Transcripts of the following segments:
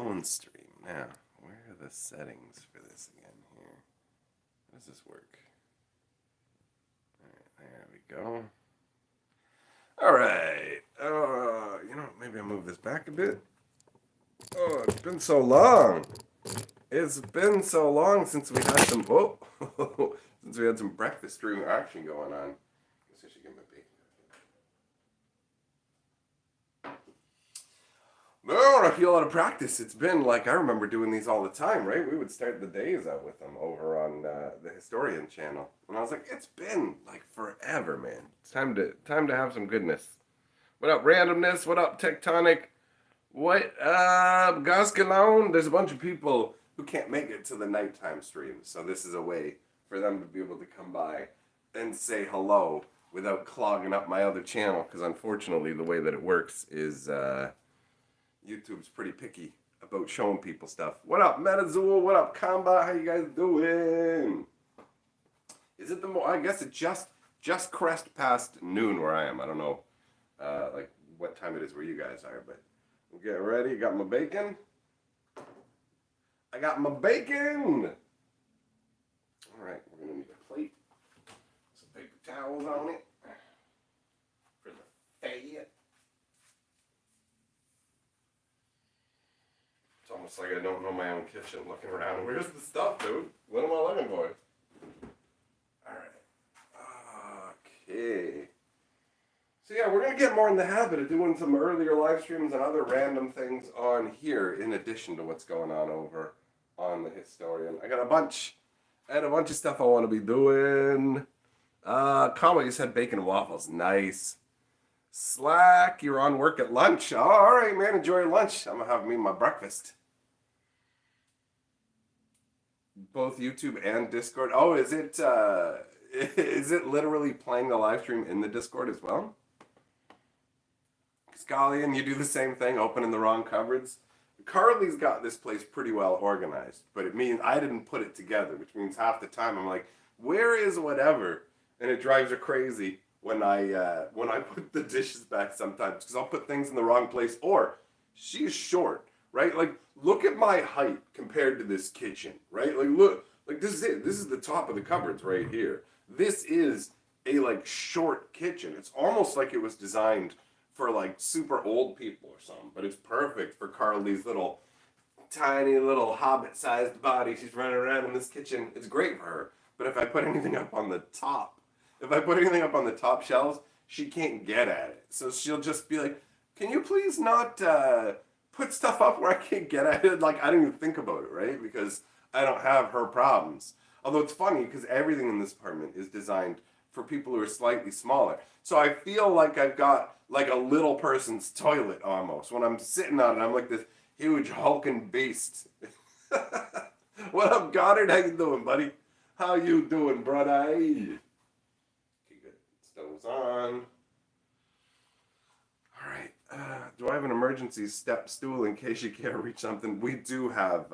phone stream. Now, where are the settings for this again here? How does this work? Alright, there we go. Alright. Maybe I'll move this back a bit. Oh, it's been so long. It's been so long since we had some since we had some breakfast stream action going on. Guess I should get my bacon. No, I feel out of practice. It's been like I remember doing these all the time, right? We would start the days out with them over on the Historian channel, and I was like, it's been like forever, man. It's time to have some goodness. What up, randomness? What up, tectonic? What up, Gascalone? There's a bunch of people who can't make it to the nighttime streams, so this is a way for them to be able to come by and say hello without clogging up my other channel. Because unfortunately, the way that it works is YouTube's pretty picky about showing people stuff. What up, Metazul? What up, Combat? How you guys doing? Is it I guess it just crest past noon where I am. I don't know, like what time it is where you guys are, but I'm getting ready. Got my bacon. I got my bacon. All right, we're gonna need a plate, some paper towels on it for the fat. It's almost like I don't know my own kitchen. Looking around, where's the stuff, dude? What am I looking for? All right. Okay. So yeah, we're gonna get more in the habit of doing some earlier live streams and other random things on here, in addition to what's going on over on the Historian. I had a bunch of stuff I want to be doing. Comma, you said bacon and waffles. Nice. Slack, you're on work at lunch. Oh, all right, man, enjoy your lunch. I'm gonna have me my breakfast. Both YouTube and Discord. Oh, is it literally playing the live stream in the Discord as well? Scallion, you do the same thing, opening the wrong cupboards. Carly's got this place pretty well organized, but it means I didn't put it together, which means half the time I'm like, where is whatever? And it drives her crazy when I put the dishes back sometimes, because I'll put things in the wrong place, or she's short, right? Like, look at my height compared to this kitchen, right? Like, look, like this is it. This is the top of the cupboards right here. This is a like short kitchen. It's almost like it was designed for like super old people or something, but it's perfect for Carly's little tiny little hobbit-sized body. She's running around in this kitchen. It's great for her. But if I put anything up on the top, shelves, she can't get at it. So she'll just be like, "Can you please not put stuff up where I can't get at it?" Like, I didn't even think about it, right? Because I don't have her problems. Although it's funny because everything in this apartment is designed for people who are slightly smaller. So I feel like I've got like a little person's toilet almost. When I'm sitting on it, I'm like this huge hulking beast. What up, Goddard? How you doing, buddy? How you doing, brother? Okay, good. Stove's on. All right. Do I have an emergency step stool in case you can't reach something? We do have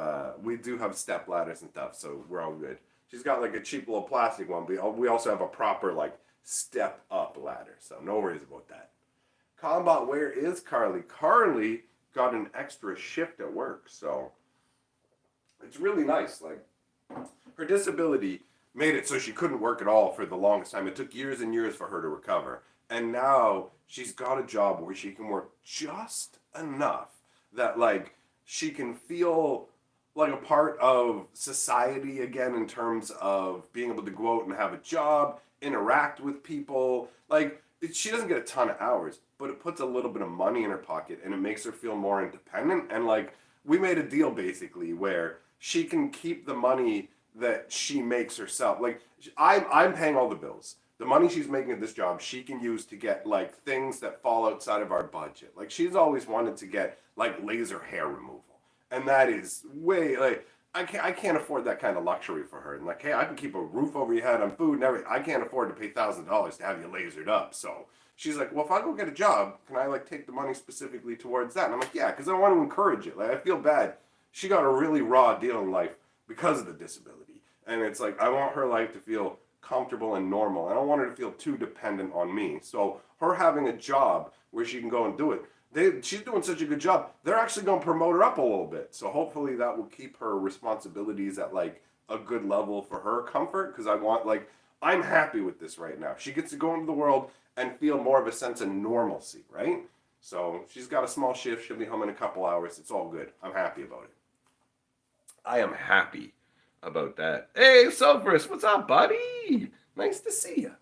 step ladders and stuff, so we're all good. She's got like a cheap little plastic one, but we also have a proper like step up ladder, so no worries about that. Combat, where is Carly? Carly got an extra shift at work, so it's really nice. Like, her disability made it so she couldn't work at all for the longest time. It took years and years for her to recover, and now she's got a job where she can work just enough that like she can feel like a part of society again, in terms of being able to go out and have a job, interact with people. Like, she doesn't get a ton of hours, but it puts a little bit of money in her pocket and it makes her feel more independent. And like, we made a deal basically where she can keep the money that she makes herself. Like, I'm paying all the bills. The money she's making at this job, she can use to get like things that fall outside of our budget. Like, she's always wanted to get like laser hair removal. And that is way, like, I can't afford that kind of luxury for her. And like, hey, I can keep a roof over your head on food and everything. I can't afford to pay $1,000 to have you lasered up. So she's like, well, if I go get a job, can I like take the money specifically towards that? And I'm like, yeah, because I want to encourage it. Like, I feel bad. She got a really raw deal in life because of the disability. And it's like, I want her life to feel comfortable and normal. I don't want her to feel too dependent on me. So her having a job where she can go and do it, She's doing such a good job. They're actually going to promote her up a little bit. So hopefully that will keep her responsibilities at like a good level for her comfort. Because I'm happy with this right now. She gets to go into the world and feel more of a sense of normalcy, right? So she's got a small shift. She'll be home in a couple hours. It's all good. I'm happy about it. I am happy about that. Hey, Sulphurus, what's up, buddy? Nice to see you.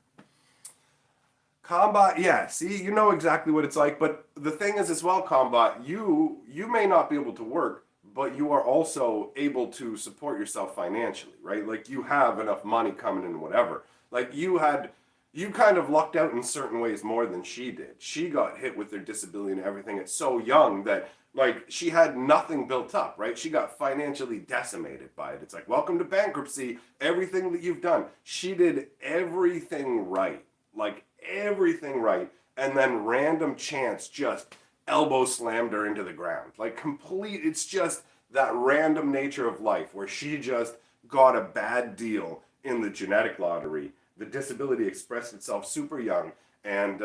Combat, yeah, see, you know exactly what it's like, but the thing is as well, Combat, you may not be able to work, but you are also able to support yourself financially, right? Like, you have enough money coming in, whatever. Like, you kind of lucked out in certain ways more than she did. She got hit with her disability and everything at so young that, like, she had nothing built up, right? She got financially decimated by it. It's like, welcome to bankruptcy, everything that you've done. She did everything right, like, everything right, and then random chance just elbow slammed her into the ground. Like, it's just that random nature of life where she just got a bad deal in the genetic lottery. The disability expressed itself super young, and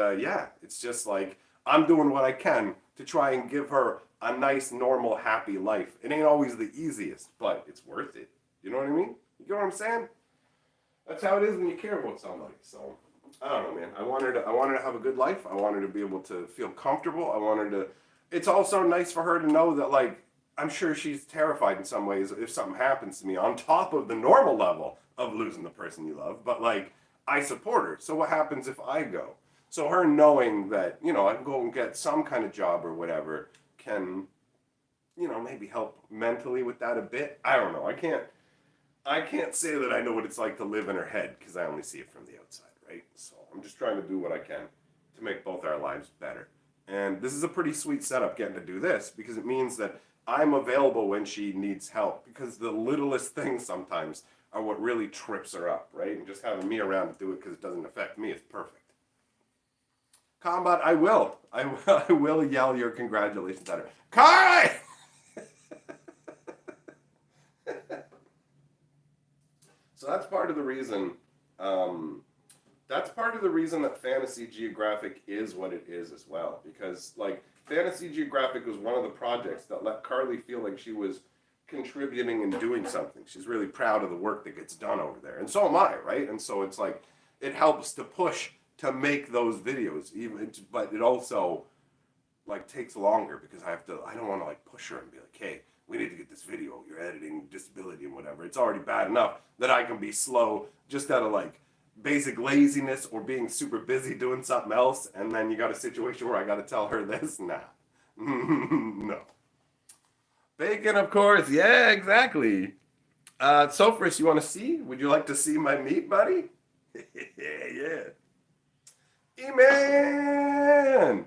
it's just like, I'm doing what I can to try and give her a nice, normal, happy life. It ain't always the easiest, but it's worth it. You know what I mean? You know what I'm saying? That's how it is when you care about somebody, so... I don't know, man. I want her to have a good life. I want her to be able to feel comfortable. I want her to... It's also nice for her to know that, like, I'm sure she's terrified in some ways if something happens to me on top of the normal level of losing the person you love. But, like, I support her. So what happens if I go? So her knowing that, you know, I can go and get some kind of job or whatever can, you know, maybe help mentally with that a bit. I don't know. I can't say that I know what it's like to live in her head because I only see it from the outside. Right? So I'm just trying to do what I can to make both our lives better. And this is a pretty sweet setup getting to do this because it means that I'm available when she needs help because the littlest things sometimes are what really trips her up, right? And just having me around to do it because it doesn't affect me is perfect. Combat, I will yell your congratulations at her. Kai! So that's part of the reason... That's part of the reason that Fantasy Geographic is what it is as well. Because, like, Fantasy Geographic was one of the projects that let Carly feel like she was contributing and doing something. She's really proud of the work that gets done over there. And so am I, right? And so it's like, it helps to push to make those videos. But it also, like, takes longer because I don't want to, like, push her and be like, hey, we need to get this video. You're editing disability and whatever. It's already bad enough that I can be slow just out of, like, basic laziness or being super busy doing something else, and then you got a situation where I got to tell her this? Nah. No. Bacon, of course. Yeah, exactly. Sophris, you want to see? Would you like to see my meat, buddy? Yeah. E-Man!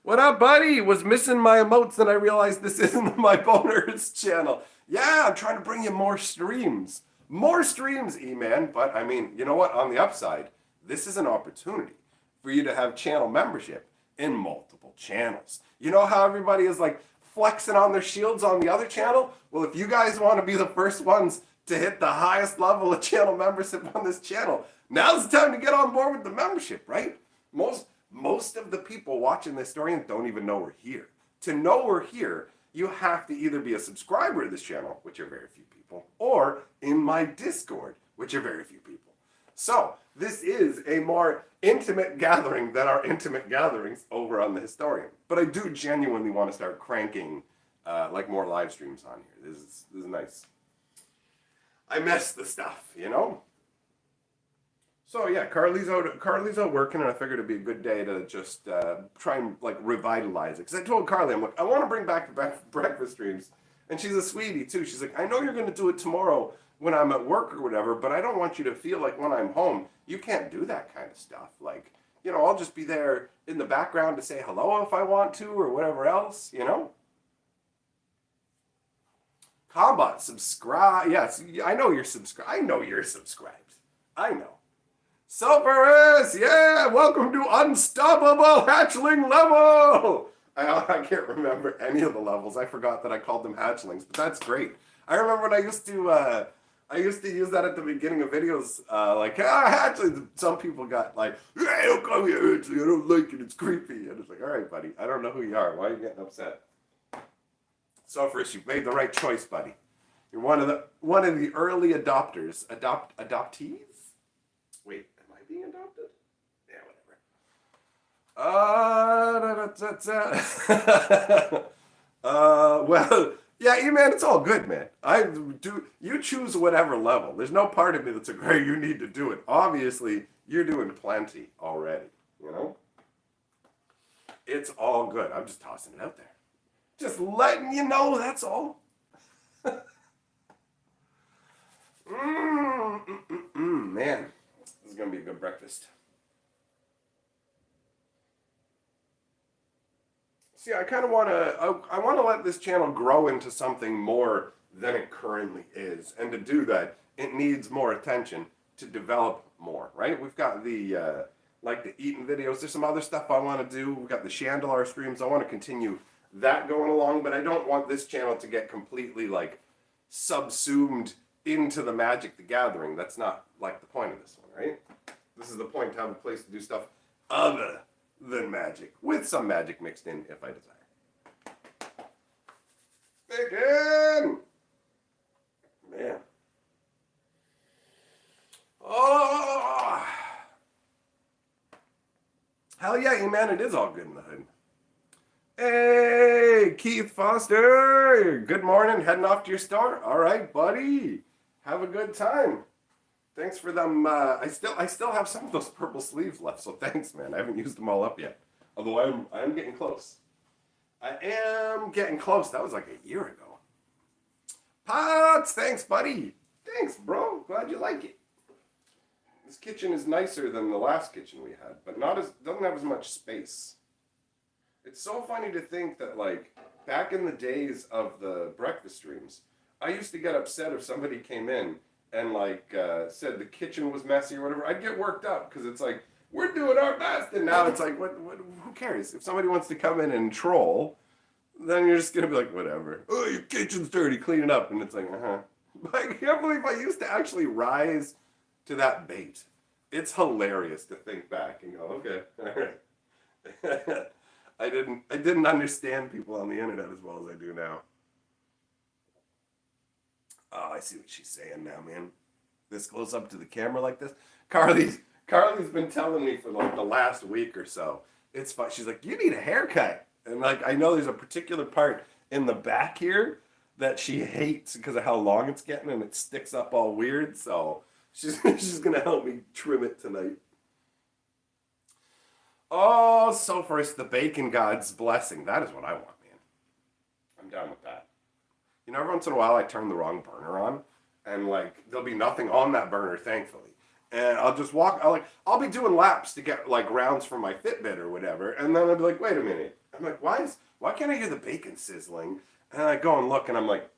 What up, buddy? Was missing my emotes, then I realized this isn't my boners channel. Yeah, I'm trying to bring you more streams. More streams, E-Man, but I mean, you know what? On the upside, this is an opportunity for you to have channel membership in multiple channels. You know how everybody is like flexing on their shields on the other channel? Well, if you guys want to be the first ones to hit the highest level of channel membership on this channel, now's the time to get on board with the membership, right? Most of the people watching this story don't even know we're here. To know we're here, you have to either be a subscriber to this channel, which are very few people, or in my Discord, which are very few people. So this is a more intimate gathering than our intimate gatherings over on the Historian. But I do genuinely want to start cranking like more live streams on here. This is nice. I miss the stuff, you know? So yeah, Carly's out working, and I figured it'd be a good day to just try and like revitalize it. Because I told Carly, I'm like, I want to bring back the breakfast streams. And she's a sweetie too. She's like, I know you're going to do it tomorrow when I'm at work or whatever, but I don't want you to feel like when I'm home, you can't do that kind of stuff. Like, you know, I'll just be there in the background to say hello if I want to or whatever else, you know? Combat, subscribe. Yes, I know you're subscribed. I know you're subscribed. I know. Silverus, yeah, welcome to Unstoppable Hatchling Level. I can't remember any of the levels. I forgot that I called them hatchlings, but that's great. I remember when I used to I used to use that at the beginning of videos. Actually, some people got like, hey, don't come here, actually, I don't like it, it's creepy. And it's like, all right, buddy, I don't know who you are. Why are you getting upset? So first, you've made the right choice, buddy. You're one of the early adopters. Adoptees? Wait, am I being adopted? Yeah, whatever. Well, yeah, man, it's all good, man. I do. You choose whatever level. There's no part of me that's like, hey, you need to do it. Obviously, you're doing plenty already. You know, it's all good. I'm just tossing it out there, just letting you know. That's all. Man, this is gonna be a good breakfast. See, I kind of want to. I want to let this channel grow into something more than it currently is, and to do that, it needs more attention to develop more. Right? We've got the like the eating videos. There's some other stuff I want to do. We've got the Chandelier streams. I want to continue that going along, but I don't want this channel to get completely like subsumed into the Magic the Gathering. That's not like the point of this one, right? This is the point to have a place to do stuff other than Magic, with some Magic mixed in if I desire. Bacon! Man. Oh! Hell yeah, man, it is all good in the hood. Hey, Keith Foster! Good morning, heading off to your store? All right, buddy. Have a good time. Thanks for them. I still have some of those purple sleeves left, so thanks, man. I haven't used them all up yet. Although I'm getting close. I am getting close. That was like a year ago. Potts, thanks, buddy. Thanks, bro. Glad you like it. This kitchen is nicer than the last kitchen we had, but doesn't have as much space. It's so funny to think that, like, back in the days of the breakfast streams, I used to get upset if somebody came in and like said the kitchen was messy or whatever. I'd get worked up because it's like, we're doing our best, and now it's like, what who cares? If somebody wants to come in and troll, then you're just gonna be like, whatever. Oh, your kitchen's dirty, clean it up. And it's like, But I can't believe I used to actually rise to that bait. It's hilarious to think back and go, okay, all right. I didn't understand people on the internet as well as I do now. Oh, I see what she's saying now, man. This close up to the camera like this. Carly's been telling me for like the last week or so. It's fun. She's like, you need a haircut. And like, I know there's a particular part in the back here that she hates because of how long it's getting and it sticks up all weird. So she's gonna help me trim it tonight. Oh, so first the bacon god's blessing. That is what I want, man. I'm down with that. You know, every once in a while I turn the wrong burner on, and like there'll be nothing on that burner, thankfully. And I'll just walk. I'll be doing laps to get like rounds for my Fitbit or whatever, and then I'll be like, wait a minute. I'm like, why can't I hear the bacon sizzling? And I go and look, and I'm like,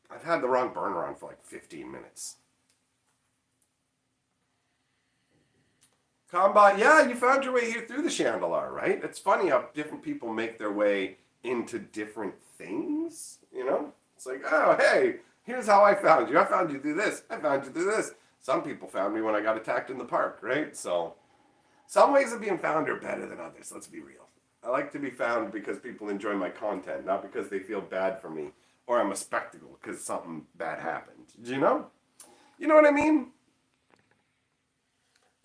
I've had the wrong burner on for like 15 minutes. Combat, yeah, you found your way here through the Chandelier, right? It's funny how different people make their way into different things, you know? It's like, oh, hey, here's how I found you. I found you through this. I found you through this. Some people found me when I got attacked in the park, right? So, some ways of being found are better than others, let's be real. I like to be found because people enjoy my content, not because they feel bad for me or I'm a spectacle because something bad happened. Do you know? You know what I mean?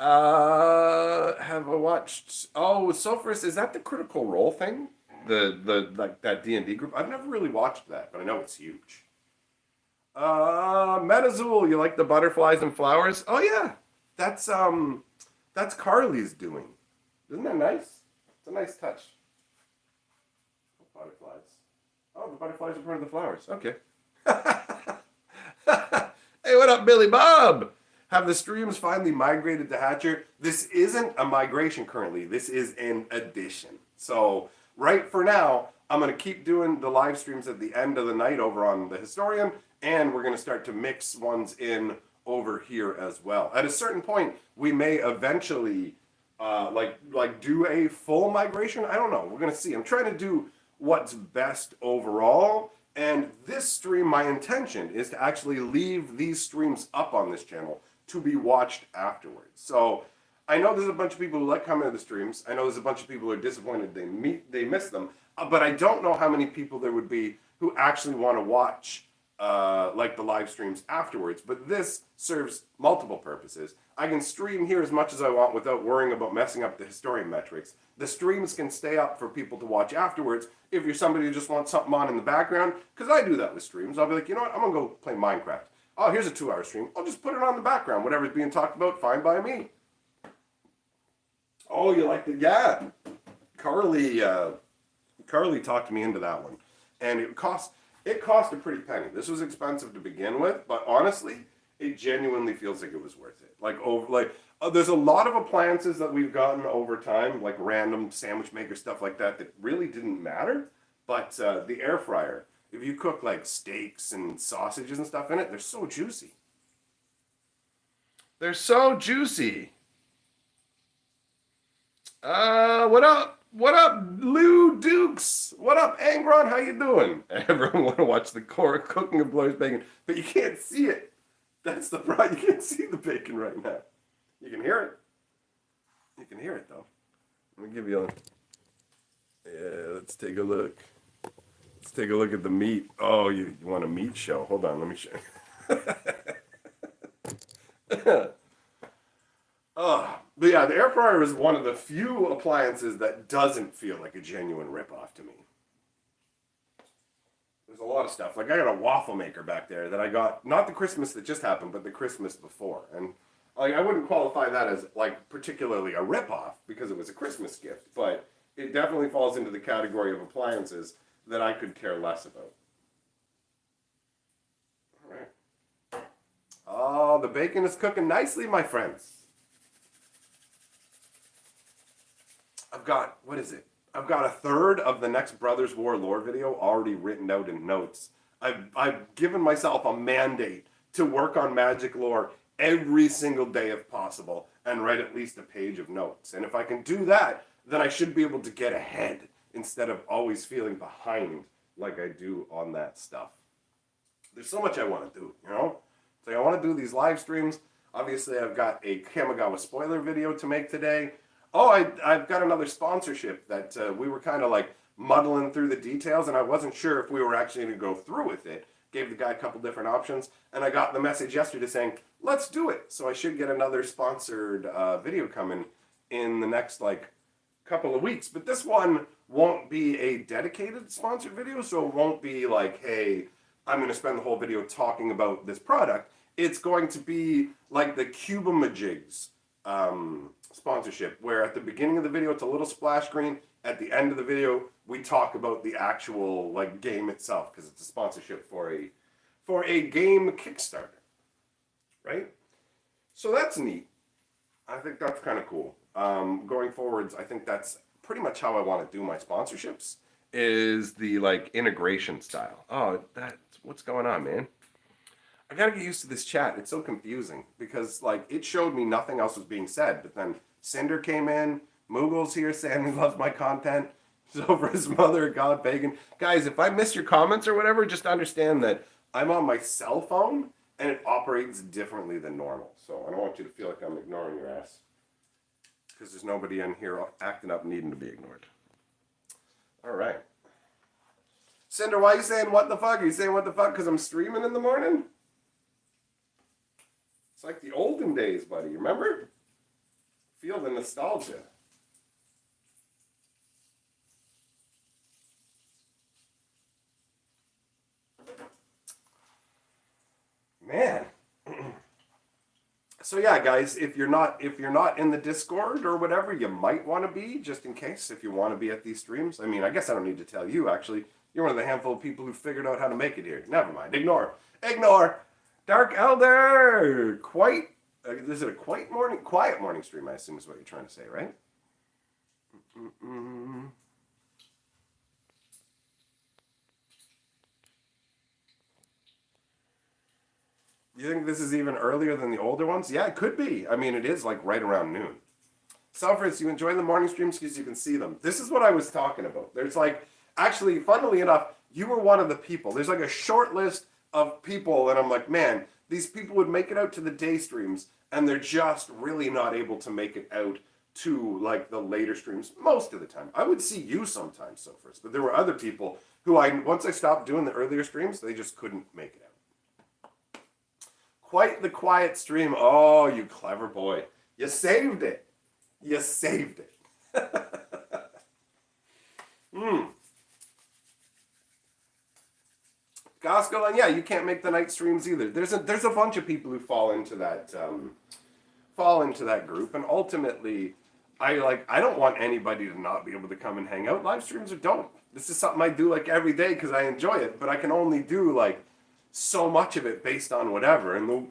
Have I watched? Oh, Sophris, is that the Critical Role thing? The like that D&D group? I've never really watched that, but I know it's huge. Metazul, you like the butterflies and flowers? Oh yeah, that's Carly's doing. Isn't that nice? It's a nice touch. Butterflies. Oh, the butterflies are part of the flowers. Okay. Hey, what up, Billy Bob? Have the streams finally migrated to Hatcher? This isn't a migration currently. This is an addition. So right for now, I'm going to keep doing the live streams at the end of the night over on the Historian, and we're going to start to mix ones in over here as well. At a certain point, we may eventually like do a full migration. I don't know. We're going to see. I'm trying to do what's best overall, And this stream, my intention is to actually leave these streams up on this channel to be watched afterwards. So I know there's a bunch of people who like coming to the streams. I know there's a bunch of people who are disappointed they miss them. But I don't know how many people there would be who actually want to watch like the live streams afterwards. But this serves multiple purposes. I can stream here as much as I want without worrying about messing up the historian metrics. The streams can stay up for people to watch afterwards if you're somebody who just wants something on in the background, because I do that with streams. I'll be like, you know what, I'm going to go play Minecraft. Oh, here's a 2-hour stream. I'll just put it on the background. Whatever's being talked about, fine by me. Oh, you like the, yeah. Carly talked me into that one. And it cost a pretty penny. This was expensive to begin with, but honestly, it genuinely feels like it was worth it. There's a lot of appliances that we've gotten over time, like random sandwich maker stuff like that, that really didn't matter. But the air fryer, if you cook like steaks and sausages and stuff in it, they're so juicy. They're so juicy. What up? What up, Lou Dukes? What up, Angron? How you doing? Everyone want to watch the cooking of Bloy's bacon, but you can't see it. That's the problem. You can't see the bacon right now. You can hear it. You can hear it, though. Let me give you a... Yeah, let's take a look. Let's take a look at the meat. Oh, you want a meat show? Hold on, let me show you. But yeah, the air fryer is one of the few appliances that doesn't feel like a genuine ripoff to me. There's a lot of stuff. Like I got a waffle maker back there that I got, not the Christmas that just happened, but the Christmas before. And like I wouldn't qualify that as like particularly a ripoff because it was a Christmas gift, but it definitely falls into the category of appliances that I could care less about. All right. Oh, the bacon is cooking nicely, my friends. I've got, what is it? I've got a third of the next Brothers War lore video already written out in notes. I've given myself a mandate to work on magic lore every single day if possible and write at least a page of notes. And if I can do that, then I should be able to get ahead instead of always feeling behind like I do on that stuff. There's so much I want to do, you know? So I want to do these live streams. Obviously, I've got a Kamigawa spoiler video to make today. Oh, I've got another sponsorship that we were kind of like muddling through the details, and I wasn't sure if we were actually going to go through with it. Gave the guy a couple different options, and I got the message yesterday saying, let's do it. So I should get another sponsored video coming in the next like couple of weeks. But this one won't be a dedicated sponsored video, so it won't be like, hey, I'm going to spend the whole video talking about this product. It's going to be like the Cubamajigs sponsorship, where at the beginning of the video it's a little splash screen. At the end of the video we talk about the actual like game itself, because it's a sponsorship for a game Kickstarter, right? So that's neat. I think that's kind of cool. Going forwards, I think that's pretty much how I want to do my sponsorships, is the like integration style. Oh, that's what's going on, man. I gotta get used to this chat. It's so confusing because like it showed me nothing else was being said, but then Cinder came in, Moogle's here saying he loves my content. He's over his mother, God Pagan. Guys, if I miss your comments or whatever, just understand that I'm on my cell phone and it operates differently than normal. So I don't want you to feel like I'm ignoring your ass, because there's nobody in here acting up needing to be ignored. All right. Cinder, why are you saying what the fuck? Are you saying what the fuck because I'm streaming in the morning? It's like the olden days, buddy. Remember? Feel the nostalgia. Man. So yeah, guys, if you're not in the Discord or whatever, you might want to be, just in case, if you want to be at these streams. I mean, I guess I don't need to tell you, actually. You're one of the handful of people who figured out how to make it here. Never mind. Ignore. Dark Elder! Is it a quiet morning stream, I assume is what you're trying to say, right? You think this is even earlier than the older ones? Yeah, it could be. I mean, it is like right around noon. Selfridge, you enjoy the morning streams because you can see them. This is what I was talking about. There's like, actually, funnily enough, You were one of the people. There's like a short list of people, and I'm like, man, these people would make it out to the day streams, and they're just really not able to make it out to like the later streams most of the time. I would see you sometimes, so first, but there were other people who once I stopped doing the earlier streams, they just couldn't make it out. Quite the quiet stream. Oh, you clever boy. You saved it. You saved it. Gospel, and yeah, you can't make the night streams either. There's a bunch of people who fall into that group, and ultimately, I don't want anybody to not be able to come and hang out. Live streams are dope. This is something I do like every day because I enjoy it, but I can only do like so much of it based on whatever. And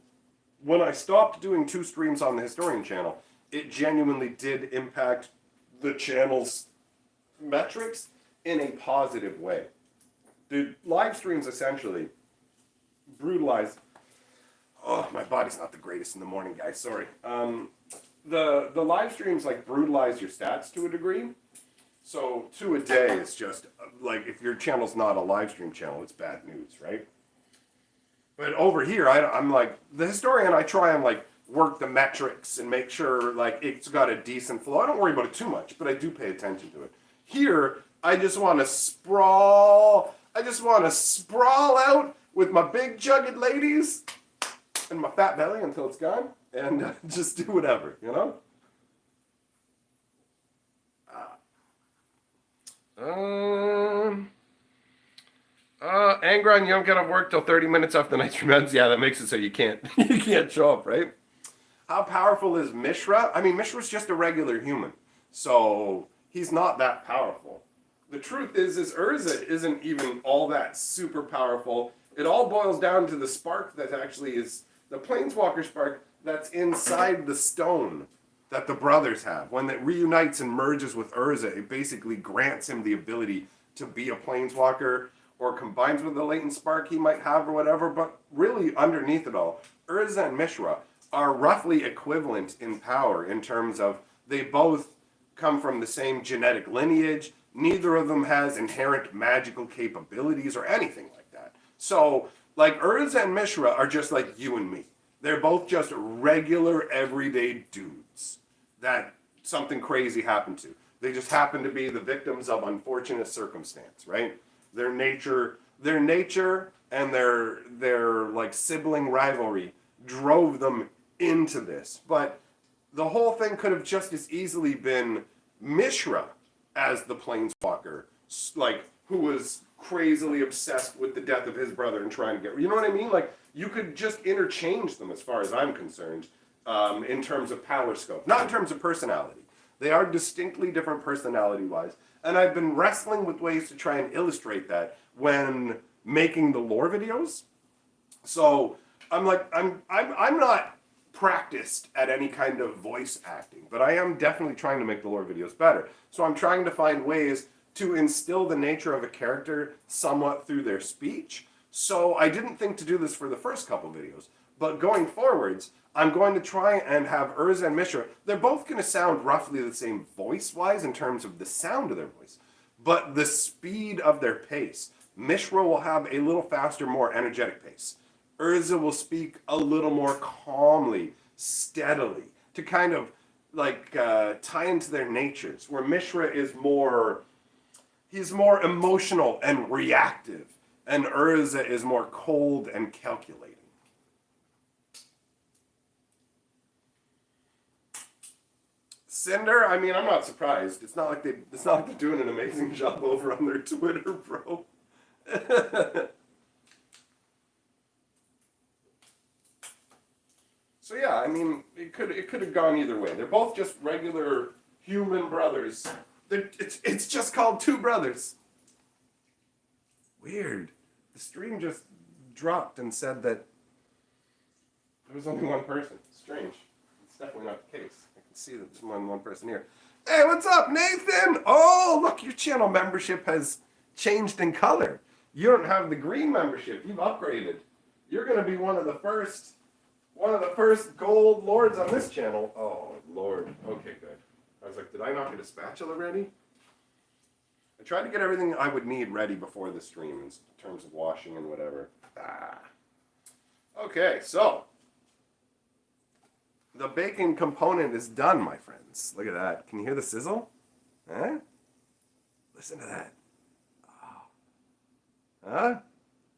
when I stopped doing 2 streams on the Historian channel, it genuinely did impact the channel's metrics in a positive way. The live streams essentially brutalize. Oh, my body's not the greatest in the morning, guys. Sorry. The live streams like brutalize your stats to a degree. So 2 a day is just like if your channel's not a live stream channel, it's bad news, right? But over here, I'm like the Historian. I try and like work the metrics and make sure like it's got a decent flow. I don't worry about it too much, but I do pay attention to it. Here, I just want to sprawl. I just want to sprawl out with my big jugged ladies and my fat belly until it's gone, and just do whatever, you know? Angron, you don't get off work till 30 minutes after the night stream ends. Yeah, that makes it so you can't show up, right? How powerful is Mishra? I mean, Mishra's just a regular human, so he's not that powerful. The truth is Urza isn't even all that super powerful. It all boils down to the spark that actually is the Planeswalker spark that's inside the stone that the brothers have. When it reunites and merges with Urza, it basically grants him the ability to be a Planeswalker or combines with the latent spark he might have or whatever. But really, underneath it all, Urza and Mishra are roughly equivalent in power in terms of they both come from the same genetic lineage. Neither of them has inherent magical capabilities or anything like that. So, like, Urza and Mishra are just like you and me. They're both just regular, everyday dudes that something crazy happened to. They just happen to be the victims of unfortunate circumstance, right? Their nature and their like sibling rivalry drove them into this. But the whole thing could have just as easily been Mishra as the Planeswalker, like, who was crazily obsessed with the death of his brother and trying to get, you know what I mean? Like, you could just interchange them as far as I'm concerned, in terms of power scope, not in terms of personality. They are distinctly different personality-wise, and I've been wrestling with ways to try and illustrate that when making the lore videos. So I'm not practiced at any kind of voice acting, but I am definitely trying to make the lore videos better. So I'm trying to find ways to instill the nature of a character somewhat through their speech. So I didn't think to do this for the first couple videos, but going forwards, I'm going to try and have Urza and Mishra. They're both going to sound roughly the same voice-wise in terms of the sound of their voice, but the speed of their pace. Mishra will have a little faster, more energetic pace. Urza will speak a little more calmly, steadily, to kind of like tie into their natures, where Mishra is he's more emotional and reactive, and Urza is more cold and calculating. Cinder, I mean, I'm not surprised. It's not like they're doing an amazing job over on their Twitter, bro. So yeah, I mean, it could have gone either way. They're both just regular human brothers. It's just called Two Brothers. Weird. The stream just dropped and said that there was only one person. Strange. It's definitely not the case. I can see that there's more than one person here. Hey, what's up, Nathan? Oh, look, your channel membership has changed in color. You don't have the green membership. You've upgraded. You're going to be one of the first gold lords on this channel. Oh, Lord. Okay, good. I was like, did I not get a spatula ready? I tried to get everything I would need ready before the stream in terms of washing and whatever. Okay, so the bacon component is done, my friends. Look at that. Can you hear the sizzle? Huh? Listen to that. Oh. Huh?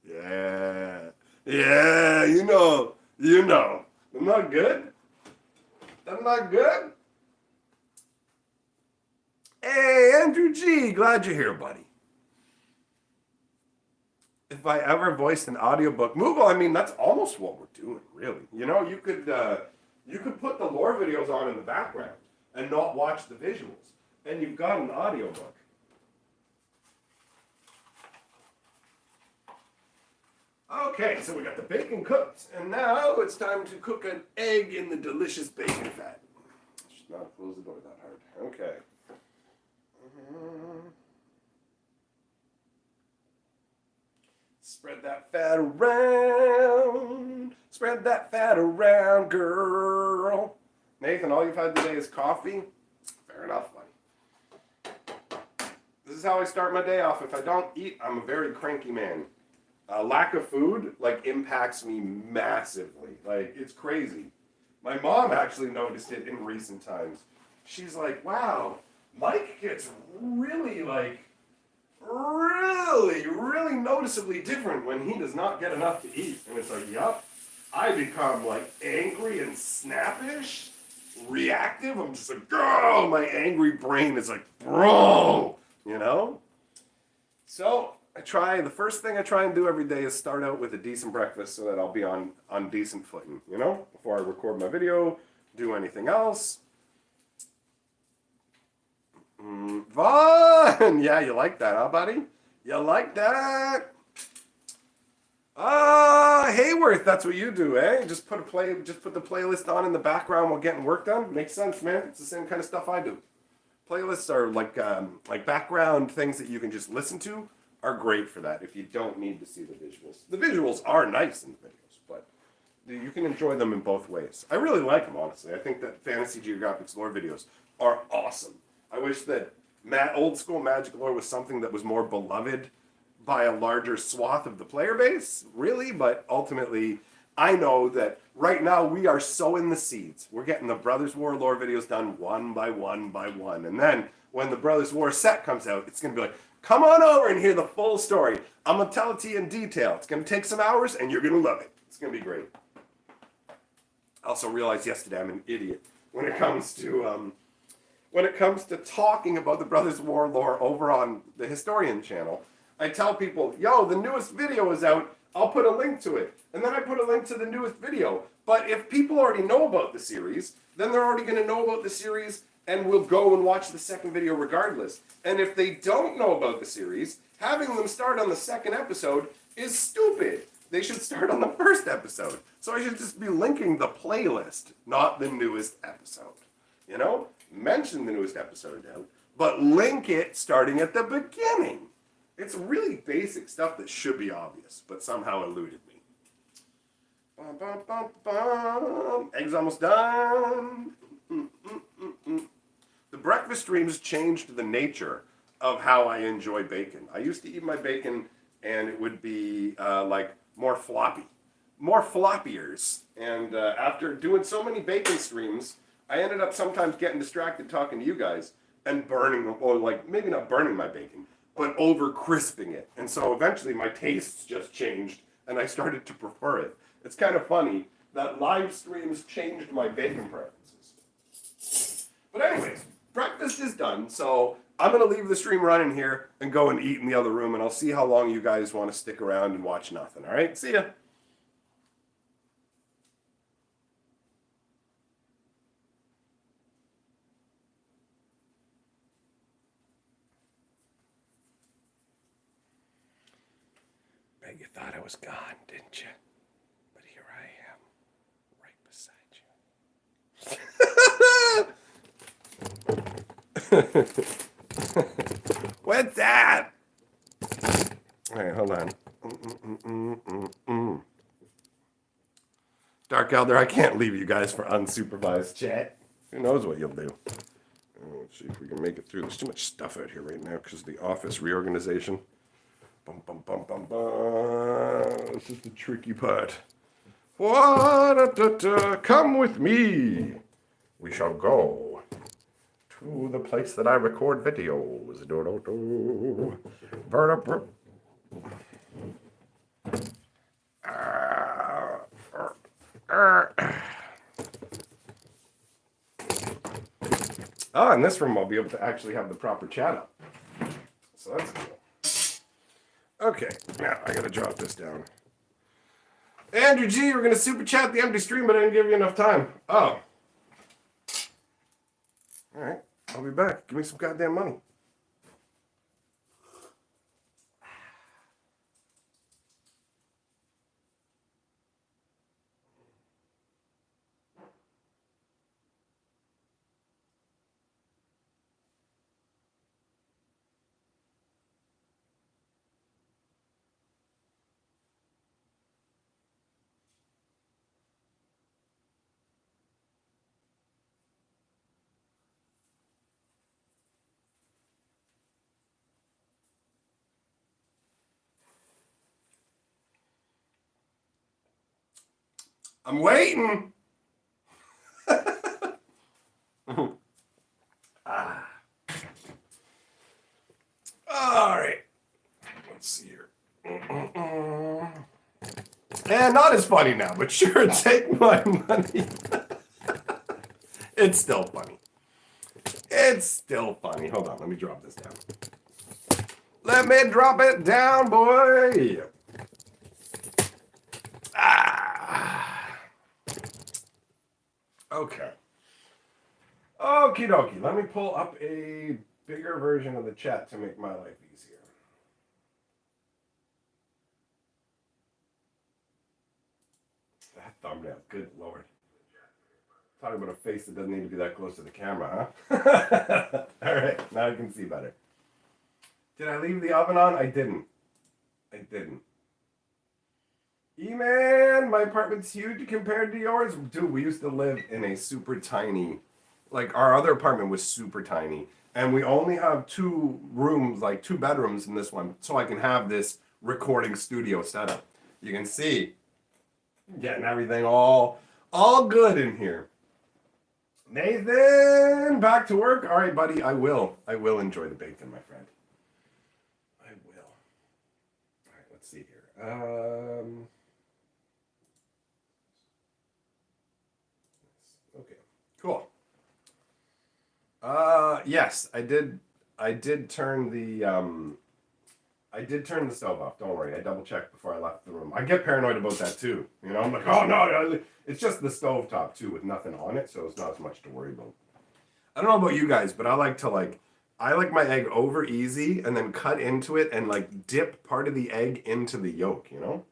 Yeah. Yeah, you know. Isn't that good? Isn't that good? Hey, Andrew G. Glad you're here, buddy. If I ever voiced an audiobook, Moogle, I mean, that's almost what we're doing, really. You know, you could put the lore videos on in the background and not watch the visuals, and you've got an audiobook. Okay, so we got the bacon cooked, and now it's time to cook an egg in the delicious bacon fat. Should not close the door that hard. Okay. Spread that fat around. Spread that fat around, girl. Nathan, all you've had today is coffee? Fair enough, buddy. This is how I start my day off. If I don't eat, I'm a very cranky man. Lack of food, impacts me massively. It's crazy. My mom actually noticed it in recent times. She's like, wow, Mike gets really noticeably different when he does not get enough to eat. And it's like, yup, I become angry and snappish, reactive. I'm just like, oh, my angry brain is like, bro, you know? So the first thing I try and do every day is start out with a decent breakfast so that I'll be on decent footing, you know? Before I record my video, do anything else. Vaughn! Yeah, you like that, huh, buddy? You like that? Hayworth, that's what you do, eh? Just put the playlist on in the background while getting work done. Makes sense, man. It's the same kind of stuff I do. Playlists are like background things that you can just listen to are great for that if you don't need to see the visuals. The visuals are nice in the videos, but you can enjoy them in both ways. I really like them, honestly. I think that Fantasy Geographic's lore videos are awesome. I wish that old school Magic lore was something that was more beloved by a larger swath of the player base, really, but ultimately, I know that right now we are sowing the seeds. We're getting the Brothers War lore videos done one by one by one, and then when the Brothers War set comes out, it's going to be like, come on over and hear the full story. I'm going to tell it to you in detail. It's going to take some hours, and you're going to love it. It's going to be great. I also realized yesterday I'm an idiot when it comes to talking about the Brothers War lore over on the Historian channel. I tell people, yo, the newest video is out. I'll put a link to it. And then I put a link to the newest video. But if people already know about the series, then they're already going to know about the series and will go and watch the second video regardless. And if they don't know about the series, having them start on the second episode is stupid. They should start on the first episode. So I should just be linking the playlist, not the newest episode. You know? Mention the newest episode out, but link it starting at the beginning. It's really basic stuff that should be obvious, but somehow eluded me. Bum, bum, bum, bum. Egg's almost done. The breakfast streams changed the nature of how I enjoy bacon. I used to eat my bacon and it would be more floppy. More floppiers. And after doing so many bacon streams, I ended up sometimes getting distracted talking to you guys and burning, or maybe not burning my bacon, but over crisping it. And so eventually my tastes just changed and I started to prefer it. It's kind of funny that live streams changed my bacon preferences. But anyways, breakfast is done, so I'm going to leave the stream running here and go and eat in the other room, and I'll see how long you guys want to stick around and watch nothing, all right? See ya. Bet you thought I was gone, didn't you? But here I am, right beside you. What's that? All right, hold on. Dark Elder, I can't leave you guys for unsupervised chat. Who knows what you'll do? Let's see if we can make it through. There's too much stuff out here right now because of the office reorganization. Bum, bum, bum, bum, bum. This is the tricky part. Come with me. We shall go to the place that I record videos. In this room I'll be able to actually have the proper chat up. So that's cool. Okay, now I gotta drop this down. Andrew G, we're gonna super chat the empty stream, but I didn't give you enough time. Oh. Alright, I'll be back. Give me some goddamn money. I'm waiting. All right. Let's see here. And not as funny now, but sure, take my money. It's still funny. It's still funny. Hold on, let me drop this down. Let me drop it down, boy. Okay. Okie dokie. Let me pull up a bigger version of the chat to make my life easier. That thumbnail, good lord. Talking about a face that doesn't need to be that close to the camera, huh? All right, now I can see better. Did I leave the oven on? I didn't. E-man, my apartment's huge compared to yours. Dude, we used to live in a super tiny, like our other apartment was super tiny. And we only have 2 rooms, like 2 bedrooms in this one. So I can have this recording studio setup. You can see, getting everything all good in here. Nathan, back to work. All right, buddy, I will enjoy the bacon, my friend. I will. All right, let's see here. Okay, cool. Yes, I did turn the stove off. Don't worry, I double checked before I left the room. I get paranoid about that too. You know, I'm like, oh no, it's just the stove top too with nothing on it, so it's not as much to worry about. I don't know about you guys, but I like my egg over easy and then cut into it and like dip part of the egg into the yolk, you know?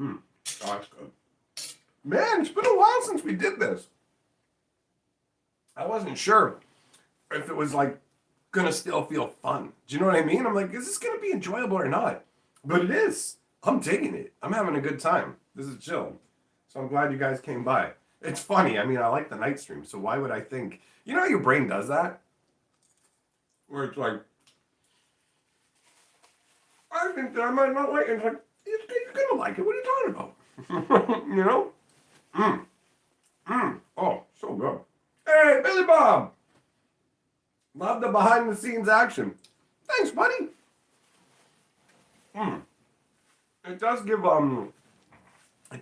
Oh, that's good. Man, it's been a while since we did this. I wasn't sure if it was like gonna still feel fun. Do you know what I mean? I'm like, is this gonna be enjoyable or not? But it is. I'm digging it. I'm having a good time. This is chill. So I'm glad you guys came by. It's funny. I mean, I like the night stream, so why would I think? You know how your brain does that? Where it's like, I think that I might not like it. It's like, you're gonna like it. What are you talking about? You know? Oh, so good. Hey, Billy Bob! Love the behind the scenes action. Thanks, buddy. It does give a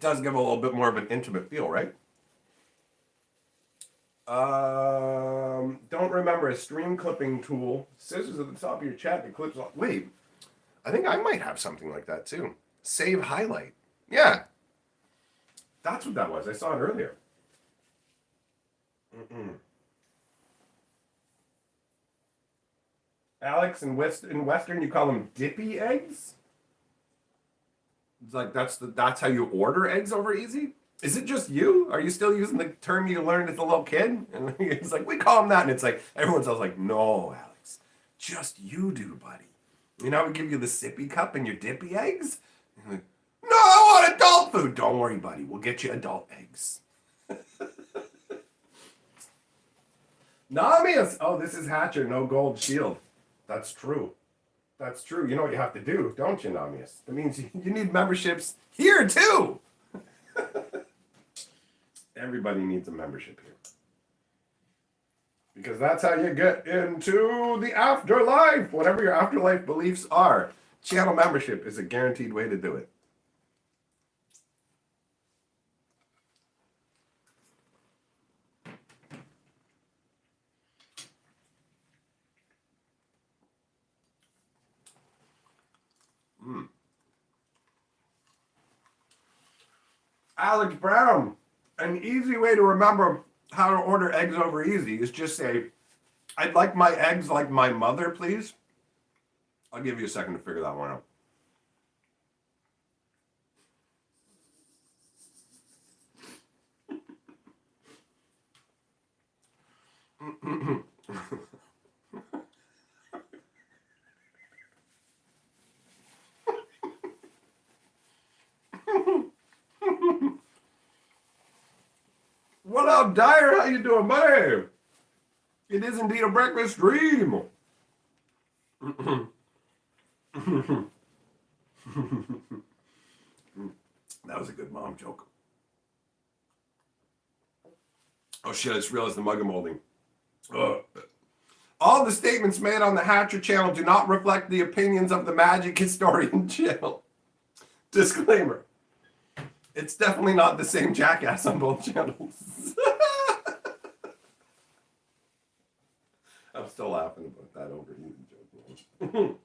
little bit more of an intimate feel, right? Don't remember a stream clipping tool. Scissors at the top of your chat that clips off. Wait, I think I might have something like that too. Save highlight. Yeah. That's what that was. I saw it earlier. Alex, in Western, you call them dippy eggs? It's like that's how you order eggs over easy? Is it just you? Are you still using the term you learned as a little kid? And it's like, we call them that. And it's like, everyone's always like, no, Alex, just you do, buddy. You know, we give you the sippy cup and your dippy eggs? Like, no, I want adult food. Don't worry, buddy. We'll get you adult eggs. Namias! Oh, this is Hatcher, no gold shield. That's true. That's true. You know what you have to do, don't you, Namias? That means you need memberships here, too! Everybody needs a membership here. Because that's how you get into the afterlife. Whatever your afterlife beliefs are, channel membership is a guaranteed way to do it. Alex Brown, an easy way to remember how to order eggs over easy is just say, I'd like my eggs like my mother, please. I'll give you a second to figure that one out. What up, Dyer? How you doing, buddy? It is indeed a breakfast dream. That was a good mom joke. Oh shit, I just realized the mug I'm holding. All the statements made on the Hatcher channel do not reflect the opinions of the Magic Historian channel. Disclaimer. It's definitely not the same jackass on both channels. I'm still laughing about that overeating joke.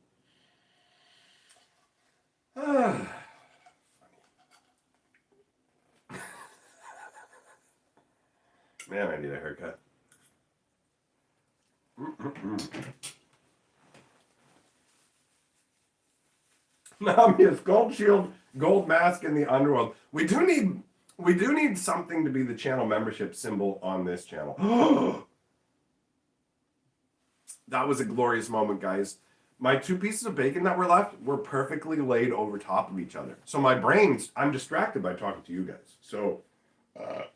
Man, I need a haircut. Namia's gold shield, gold mask in the underworld. We do need something to be the channel membership symbol on this channel. That was a glorious moment, guys. My 2 pieces of bacon that were left were perfectly laid over top of each other. So my brain's, I'm distracted by talking to you guys. So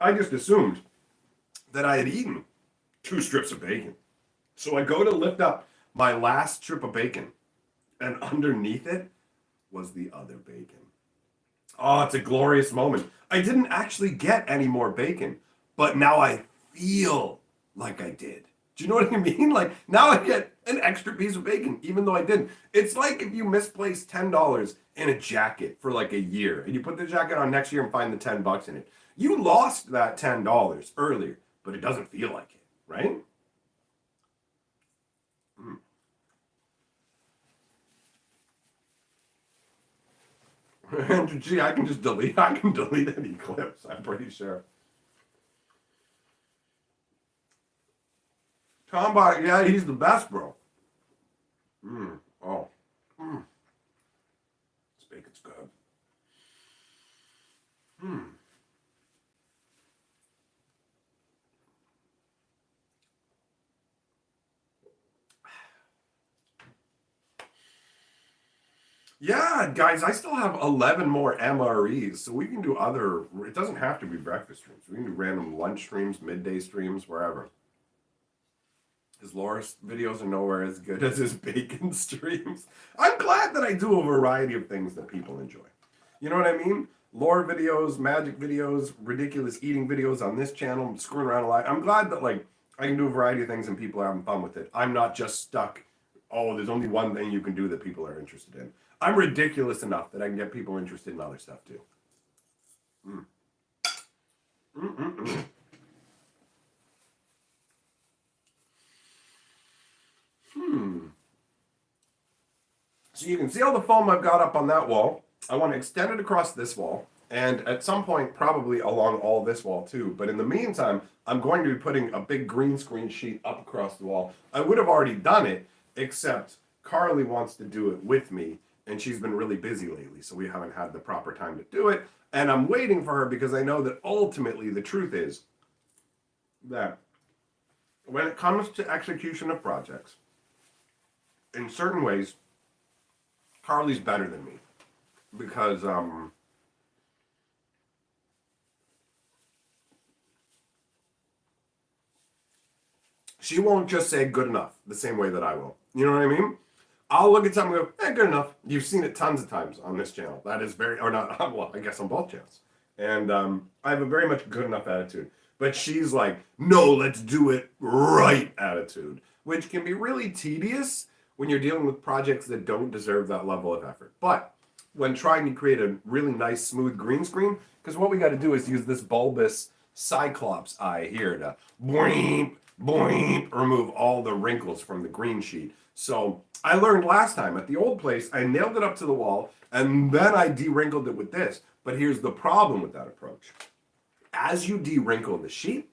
I just assumed that I had eaten 2 strips of bacon. So I go to lift up my last strip of bacon, and underneath it was the other bacon. Oh, it's a glorious moment. I didn't actually get any more bacon, but now I feel like I did. Do you know what I mean? Like, now I get an extra piece of bacon, even though I didn't. It's like if you misplaced $10 in a jacket for like a year, and you put the jacket on next year and find the $10 in it. You lost that $10 earlier, but it doesn't feel like it, right? And gee, I can delete any clips, I'm pretty sure. Tombot, yeah, he's the best, bro. Oh. This bacon's good. Yeah, guys, I still have 11 more MREs, so we can do other, it doesn't have to be breakfast streams. We can do random lunch streams, midday streams, wherever. His lore videos are nowhere as good as his bacon streams. I'm glad that I do a variety of things that people enjoy. You know what I mean? Lore videos, magic videos, ridiculous eating videos on this channel, screwing around a lot. I'm glad that like I can do a variety of things and people are having fun with it. I'm not just stuck, oh, there's only one thing you can do that people are interested in. I'm ridiculous enough that I can get people interested in other stuff too. So you can see all the foam I've got up on that wall. I want to extend it across this wall, and at some point probably along all this wall too. But in the meantime, I'm going to be putting a big green screen sheet up across the wall. I would have already done it, except Carly wants to do it with me, and she's been really busy lately, so we haven't had the proper time to do it. And I'm waiting for her because I know that ultimately the truth is that when it comes to execution of projects, in certain ways, Carly's better than me because She won't just say good enough the same way that I will. You know what I mean? I'll look at something and go, good enough. You've seen it tons of times on this channel. That is very, or not, well, I guess on both channels. And I have a very much good enough attitude. But she's like, no, let's do it right attitude, which can be really tedious when you're dealing with projects that don't deserve that level of effort. But when trying to create a really nice, smooth green screen, because what we got to do is use this bulbous Cyclops eye here to boing, boing, remove all the wrinkles from the green sheet. So I learned last time at the old place, I nailed it up to the wall and then I de-wrinkled it with this. But here's the problem with that approach. As you de-wrinkle the sheet,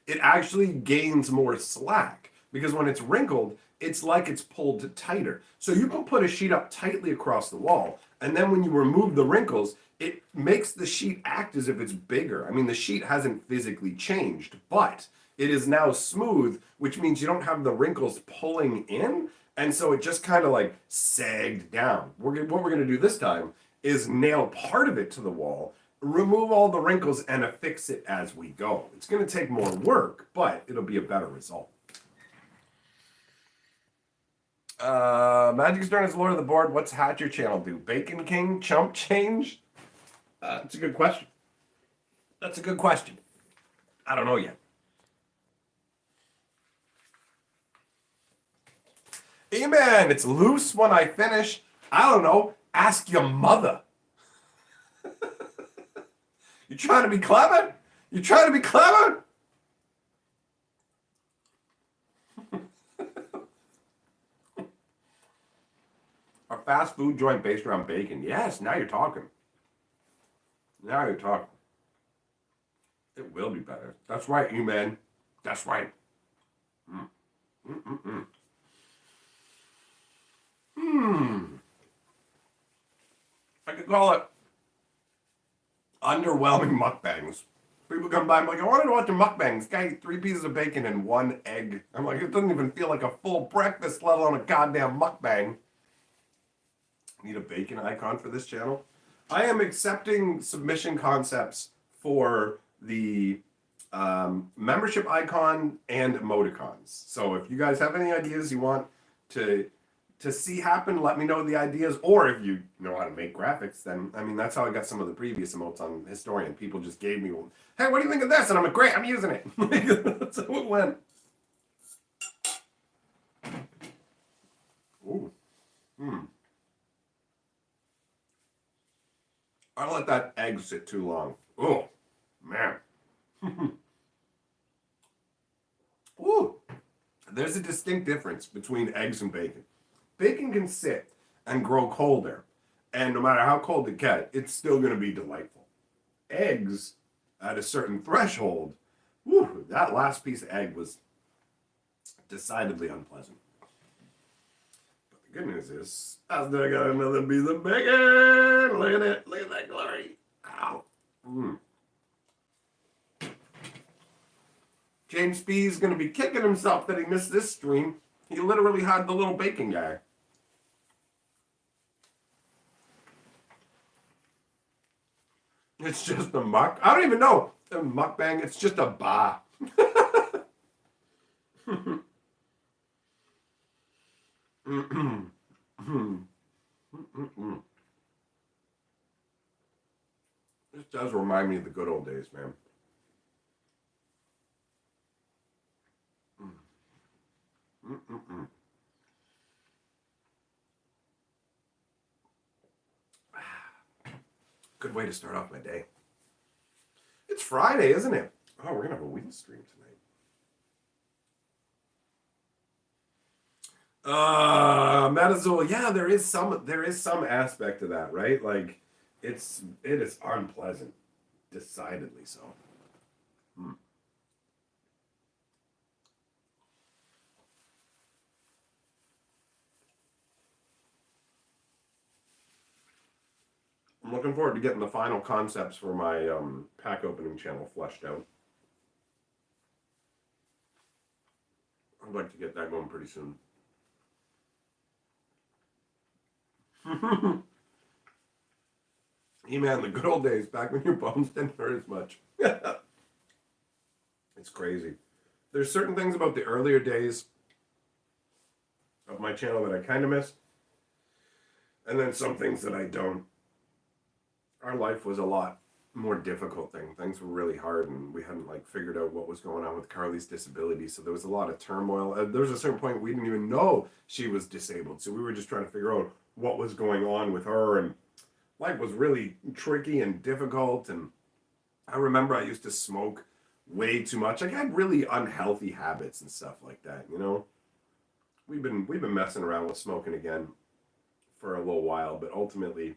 it actually gains more slack because when it's wrinkled, it's like it's pulled tighter. So you can put a sheet up tightly across the wall, and then when you remove the wrinkles, it makes the sheet act as if it's bigger. I mean, the sheet hasn't physically changed, but it is now smooth, which means you don't have the wrinkles pulling in, and so it just kind of like sagged down. What we're gonna do this time is nail part of it to the wall, remove all the wrinkles, and affix it as we go. It's gonna take more work, but it'll be a better result. Magic Stern is Lord of the Board. What's Hatcher channel do? Bacon King? Chump change? That's a good question. That's a good question. I don't know yet. Amen. It's loose when I finish. I don't know. Ask your mother. You trying to be clever? You trying to be clever? A fast food joint based around bacon. Yes, now you're talking. Now you're talking. It will be better. That's right, you man. That's right. I could call it underwhelming mukbangs. People come by, I'm like, I wanted to watch a mukbang. This guy ate 3 pieces of bacon and 1 egg. I'm like, it doesn't even feel like a full breakfast, let alone a goddamn mukbang. Need a bacon icon for this channel. I am accepting submission concepts for the membership icon and emoticons. So if you guys have any ideas you want to see happen, let me know the ideas. Or if you know how to make graphics, then, I mean, that's how I got some of the previous emotes on Historian. People just gave me one. Hey, what do you think of this? And I'm like, great, I'm using it. That's how it went. Ooh. I don't let that egg sit too long. Oh, man. Ooh. There's a distinct difference between eggs and bacon. Bacon can sit and grow colder, and no matter how cold it gets, it's still going to be delightful. Eggs, at a certain threshold, whew, that last piece of egg was decidedly unpleasant. But the good news is, I still got another piece of bacon. Look at it. Look at that glory. Ow. James B's going to be kicking himself that he missed this stream. He literally had the little bacon guy. It's just a muck. I don't even know. A mukbang. It's just a ba. This does remind me of the good old days, man. Good way to start off my day. It's Friday, isn't it? Oh, we're gonna have a wheel stream tonight. Metazol, yeah, there is some aspect to that, right? Like it is unpleasant. Decidedly so. I'm looking forward to getting the final concepts for my pack opening channel fleshed out. I'd like to get that going pretty soon. E-man, the good old days, back when your bones didn't hurt as much. It's crazy. there's certain things about the earlier days of my channel that I kind of miss, and then some things that I don't. Our life was a lot more difficult thing. Things were really hard, and we hadn't like figured out what was going on with Carly's disability. So there was a lot of turmoil. There was a certain point we didn't even know she was disabled. So we were just trying to figure out what was going on with her, and life was really tricky and difficult. And I remember I used to smoke way too much. Like I had really unhealthy habits and stuff like that. You know, we've been messing around with smoking again for a little while, but ultimately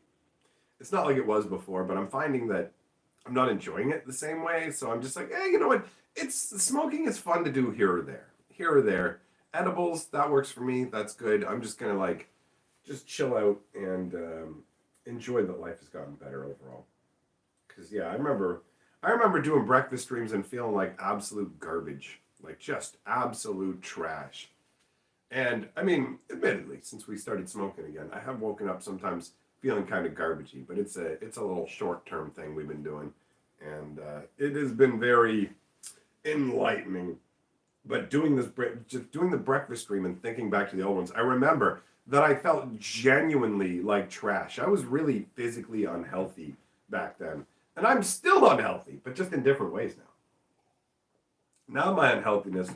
it's not like it was before. But I'm finding that I'm not enjoying it the same way. So I'm just like, hey, you know what? It's smoking is fun to do here or there. Here or there. Edibles, that works for me. That's good. I'm just gonna like just chill out and enjoy that life has gotten better overall. Cause yeah, I remember doing breakfast streams and feeling like absolute garbage. Like just absolute trash. And I mean, admittedly, since we started smoking again, I have woken up sometimes feeling kind of garbagey, but it's a little short-term thing we've been doing, and it has been very enlightening. But just doing the breakfast stream and thinking back to the old ones, I remember that I felt genuinely like trash. I was really physically unhealthy back then, and I'm still unhealthy, but just in different ways now. Now my unhealthiness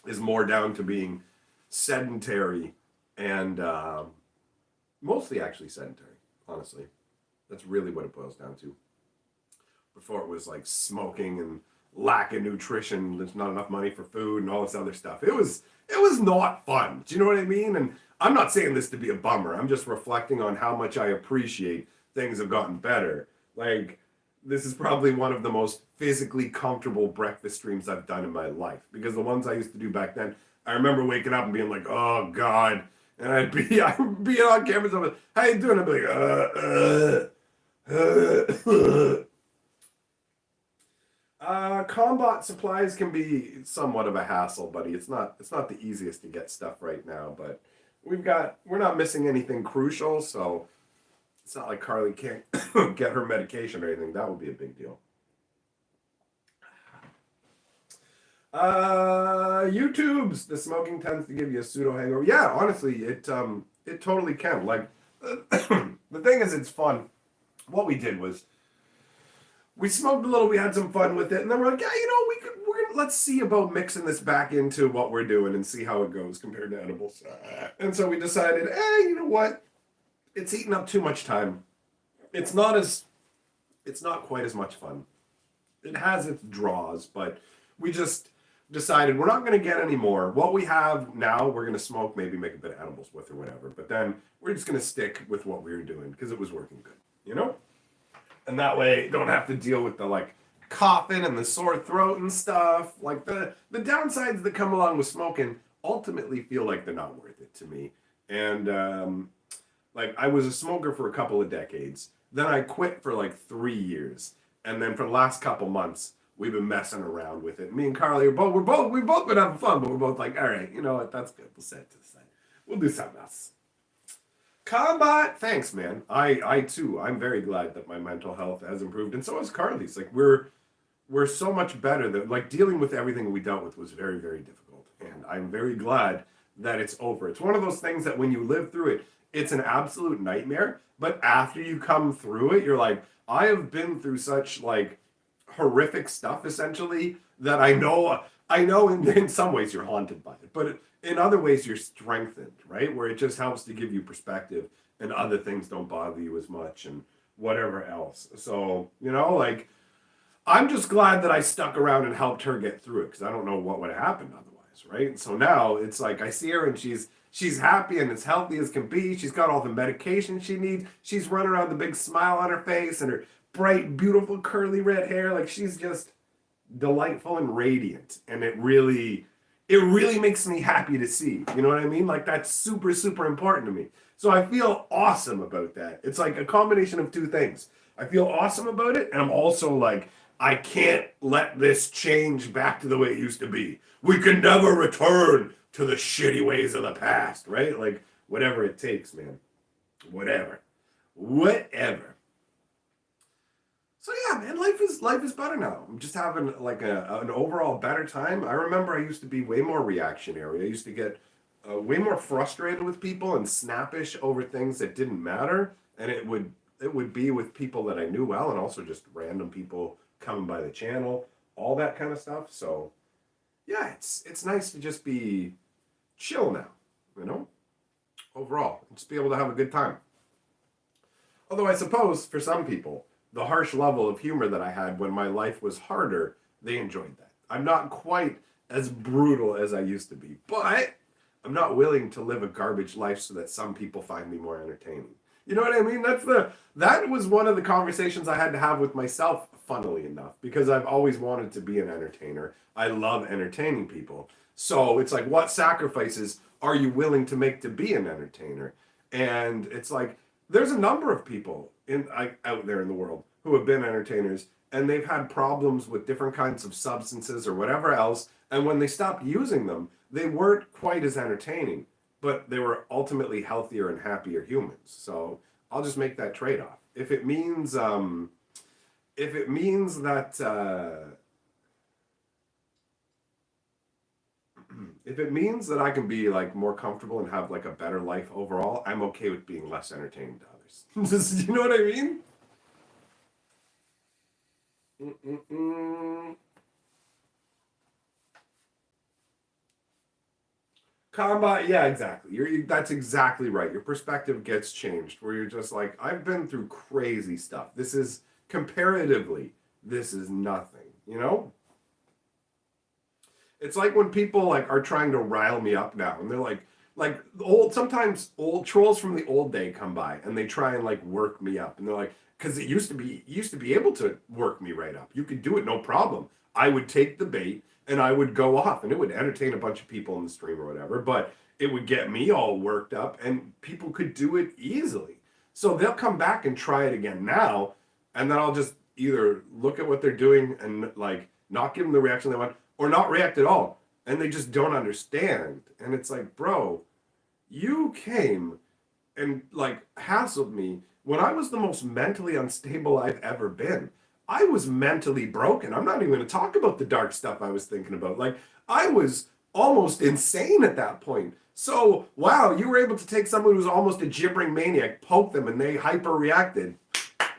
is more down to being sedentary and mostly actually sedentary. Honestly, that's really what it boils down to. Before it was like smoking and lack of nutrition, there's not enough money for food and all this other stuff. It was not fun. Do you know what I mean? And I'm not saying this to be a bummer. I'm just reflecting on how much I appreciate things have gotten better. Like this is probably one of the most physically comfortable breakfast streams I've done in my life, because the ones I used to do back then, I remember waking up and being like, oh God. And I'd be on camera, so like, how you doing? I'd be like, combat supplies can be somewhat of a hassle, buddy. It's not the easiest to get stuff right now, but we're not missing anything crucial, so it's not like Carly can't get her medication or anything. That would be a big deal. YouTube's the smoking tends to give you a pseudo hangover. Yeah, honestly, it totally can. Like the thing is, it's fun. What we did was we smoked a little, we had some fun with it, and then we're like, yeah, you know, let's see about mixing this back into what we're doing and see how it goes compared to edibles. And so we decided, you know what? It's eating up too much time. It's not quite as much fun. It has its draws, but we just decided we're not going to get any more. What we have now, we're going to smoke, maybe make a bit of edibles with or whatever. But then we're just going to stick with what we were doing because it was working good, you know? And that way, don't have to deal with the like coughing and the sore throat and stuff. Like the downsides that come along with smoking ultimately feel like they're not worth it to me. And like I was a smoker for a couple of decades. Then I quit for like 3 years. And then for the last couple months, we've been messing around with it. Me and Carly we've both been having fun, but we're both like, all right, you know what, that's good. We'll set it to the side. We'll do something else. Combat, thanks, man. I too, I'm very glad that my mental health has improved, and so has Carly's. Like we're so much better. That like dealing with everything we dealt with was very, very difficult, and I'm very glad that it's over. It's one of those things that when you live through it, it's an absolute nightmare. But after you come through it, you're like, I have been through such like horrific stuff, essentially, that I know in some ways you're haunted by it, but in other ways you're strengthened, right? Where it just helps to give you perspective and other things don't bother you as much and whatever else. So, you know, like, I'm just glad that I stuck around and helped her get through it, because I don't know what would have happened otherwise, right? So now it's like I see her and she's happy and as healthy as can be. She's got all the medication she needs. She's running around with a big smile on her face and her bright, beautiful, curly red hair. Like, she's just delightful and radiant. And it really makes me happy to see. You know what I mean? Like, that's super, super important to me. So I feel awesome about that. It's like a combination of two things. I feel awesome about it, and I'm also like, I can't let this change back to the way it used to be. We can never return to the shitty ways of the past, right? Like, whatever it takes, man. Whatever. So yeah, man, life is better now. I'm just having like an overall better time. I remember I used to be way more reactionary. I used to get way more frustrated with people and snappish over things that didn't matter, and it would be with people that I knew well, and also just random people coming by the channel, all that kind of stuff. So yeah, it's nice to just be chill now, you know. Overall, just be able to have a good time. Although I suppose for some people, the harsh level of humor that I had when my life was harder, they enjoyed that. I'm not quite as brutal as I used to be, but I'm not willing to live a garbage life so that some people find me more entertaining. You know what I mean? That was one of the conversations I had to have with myself, funnily enough, because I've always wanted to be an entertainer. I love entertaining people. So it's like, what sacrifices are you willing to make to be an entertainer? And it's like, there's a number of people out there in the world who have been entertainers, and they've had problems with different kinds of substances or whatever else, and when they stopped using them, they weren't quite as entertaining, but they were ultimately healthier and happier humans. So I'll just make that trade-off. If it means that if it means that I can be like more comfortable and have like a better life overall, I'm okay with being less entertaining to others. Just, you know what I mean? Mm-mm-mm. Combat, yeah, exactly. That's exactly right. Your perspective gets changed where you're just like, I've been through crazy stuff. This is comparatively, this is nothing, you know? It's like when people like are trying to rile me up now, and they're like sometimes old trolls from the old day come by and they try and like work me up, and they're like, because it used to be able to work me right up. You could do it no problem. I would take the bait and I would go off, and it would entertain a bunch of people in the stream or whatever, but it would get me all worked up, and people could do it easily. So they'll come back and try it again now, and then I'll just either look at what they're doing and like not give them the reaction they want, or not react at all. And they just don't understand. And it's like, bro, you came and like hassled me when I was the most mentally unstable I've ever been. I was mentally broken. I'm not even going to talk about the dark stuff I was thinking about. Like, I was almost insane at that point. So, wow, you were able to take someone who's almost a gibbering maniac, poke them, and they hyper reacted.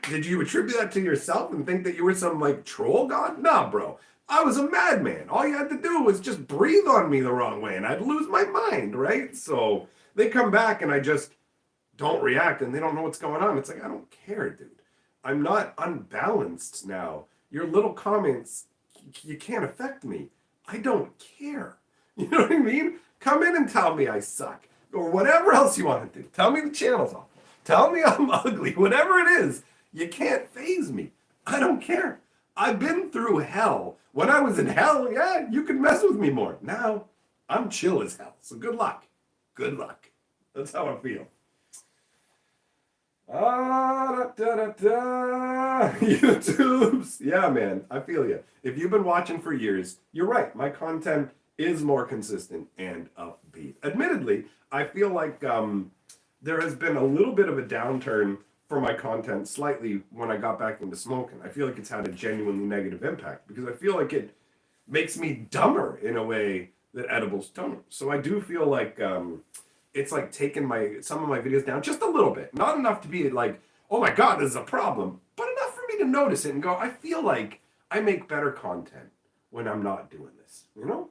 Did you attribute that to yourself and think that you were some like troll god? Nah, bro. I was a madman. All you had to do was just breathe on me the wrong way and I'd lose my mind, right? So they come back and I just don't react and they don't know what's going on. It's like, I don't care, dude. I'm not unbalanced now. Your little comments, you can't affect me. I don't care. You know what I mean? Come in and tell me I suck or whatever else you want to do. Tell me the channel's off. Tell me I'm ugly. Whatever it is, you can't faze me. I don't care. I've been through hell. When I was in hell, yeah, you could mess with me more. Now, I'm chill as hell. So good luck. Good luck. That's how I feel. Ah, da, da, da, da. YouTubes. Yeah, man, I feel you. If you've been watching for years, you're right. My content is more consistent and upbeat. Admittedly, I feel like there has been a little bit of a downturn for my content slightly when I got back into smoking. I feel like it's had a genuinely negative impact because I feel like it makes me dumber in a way that edibles don't. So I do feel like it's like taking some of my videos down just a little bit. Not enough to be like, oh my God, this is a problem, but enough for me to notice it and go, I feel like I make better content when I'm not doing this, you know?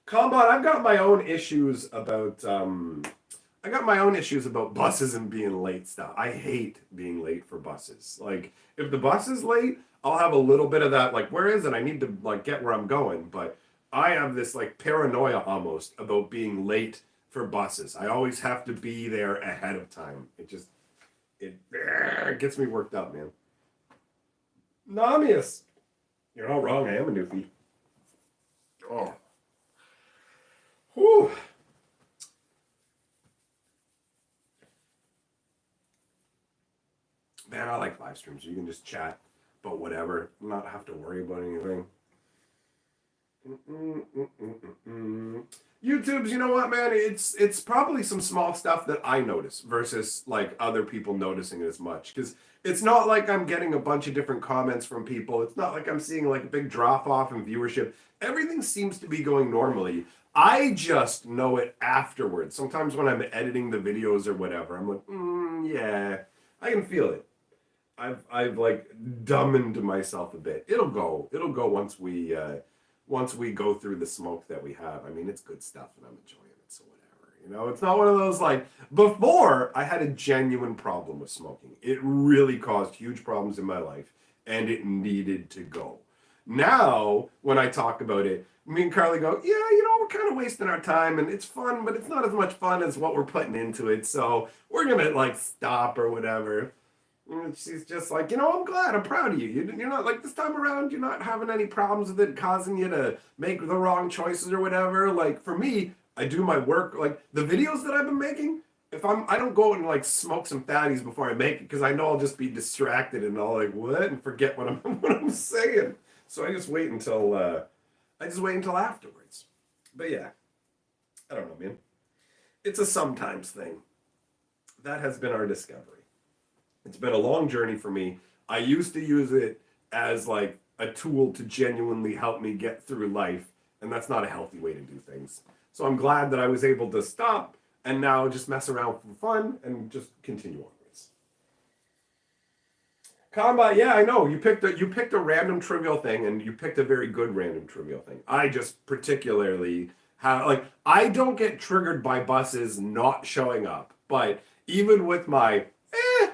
Combat, I got my own issues about buses and being late stuff. I hate being late for buses. Like, if the bus is late, I'll have a little bit of that, like, where is it? I need to, like, get where I'm going. But I have this, like, paranoia almost about being late for buses. I always have to be there ahead of time. It gets me worked up, man. Namius. You're not wrong. I am a newfie. Oh. Whew. Man, I like live streams. You can just chat about whatever, not have to worry about anything. YouTube's, you know what, man? It's probably some small stuff that I notice versus like other people noticing it as much. Because it's not like I'm getting a bunch of different comments from people. It's not like I'm seeing like a big drop off in viewership. Everything seems to be going normally. I just know it afterwards. Sometimes when I'm editing the videos or whatever, I'm like, yeah, I can feel it. I've like dumbed myself a bit. It'll go. It'll go once we go through the smoke that we have. I mean, it's good stuff and I'm enjoying it, so whatever. You know, it's not one of those like before I had a genuine problem with smoking. It really caused huge problems in my life and it needed to go. Now, when I talk about it, me and Carly go, yeah, you know, we're kind of wasting our time and it's fun, but it's not as much fun as what we're putting into it. So we're gonna like stop or whatever. And she's just like, you know, I'm glad, I'm proud of you. You're not like this time around, you're not having any problems with it causing you to make the wrong choices or whatever. Like for me, I do my work, like the videos that I've been making, I don't go and like smoke some fatties before I make it because I know I'll just be distracted and I'll like what and forget what I'm what I'm saying. So I just wait until afterwards. But yeah, I don't know, man. It's a sometimes thing. That has been our discovery. It's been a long journey for me. I used to use it as like a tool to genuinely help me get through life, and that's not a healthy way to do things. So I'm glad that I was able to stop and now just mess around for fun and just continue onwards. Combat, yeah, I know. You picked a random trivial thing and you picked a very good random trivial thing. I just particularly have like I don't get triggered by buses not showing up, but even with my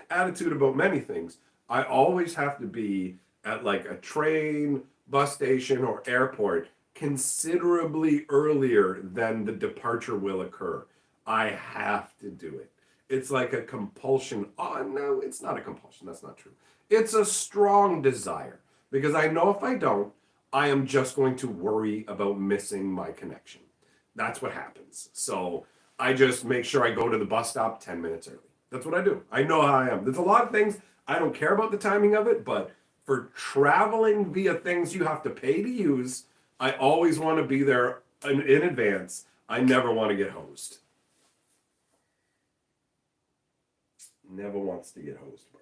attitude about many things, I always have to be at like a train, bus station, or airport considerably earlier than the departure will occur. I have to do it. It's like a compulsion. Oh, no, it's not a compulsion. That's not true. It's a strong desire because I know if I don't, I am just going to worry about missing my connection. That's what happens. So I just make sure I go to the bus stop 10 minutes early. That's what I do. I know how I am. There's a lot of things I don't care about the timing of it, but for traveling via things you have to pay to use, I always want to be there in advance. I never want to get hosed. Never wants to get hosed, bro.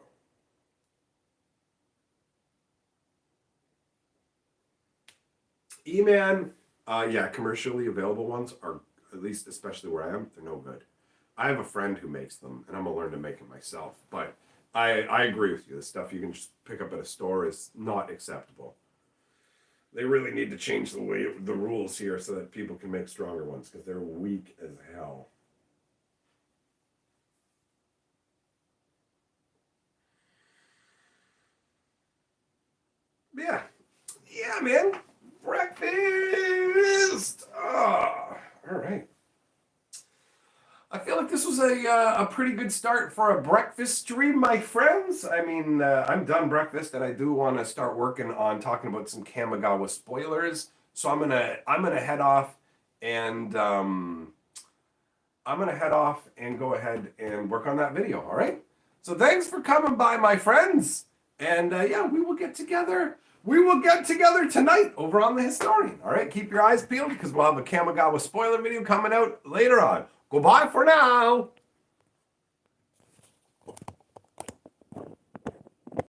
E-Man, yeah, commercially available ones are, at least especially where I am, they're no good. I have a friend who makes them, and I'm gonna learn to make it myself. But I agree with you. The stuff you can just pick up at a store is not acceptable. They really need to change the rules here so that people can make stronger ones because they're weak as hell. Yeah, yeah, man. Breakfast. Ah, all right. I feel like this was a pretty good start for a breakfast stream, my friends. I mean, I'm done breakfast, and I do want to start working on talking about some Kamigawa spoilers. So I'm gonna head off, and I'm gonna head off and go ahead and work on that video. All right. So thanks for coming by, my friends, and yeah, we will get together. We will get together tonight over on The Historian. All right, keep your eyes peeled because we'll have a Kamigawa spoiler video coming out later on. Goodbye for now.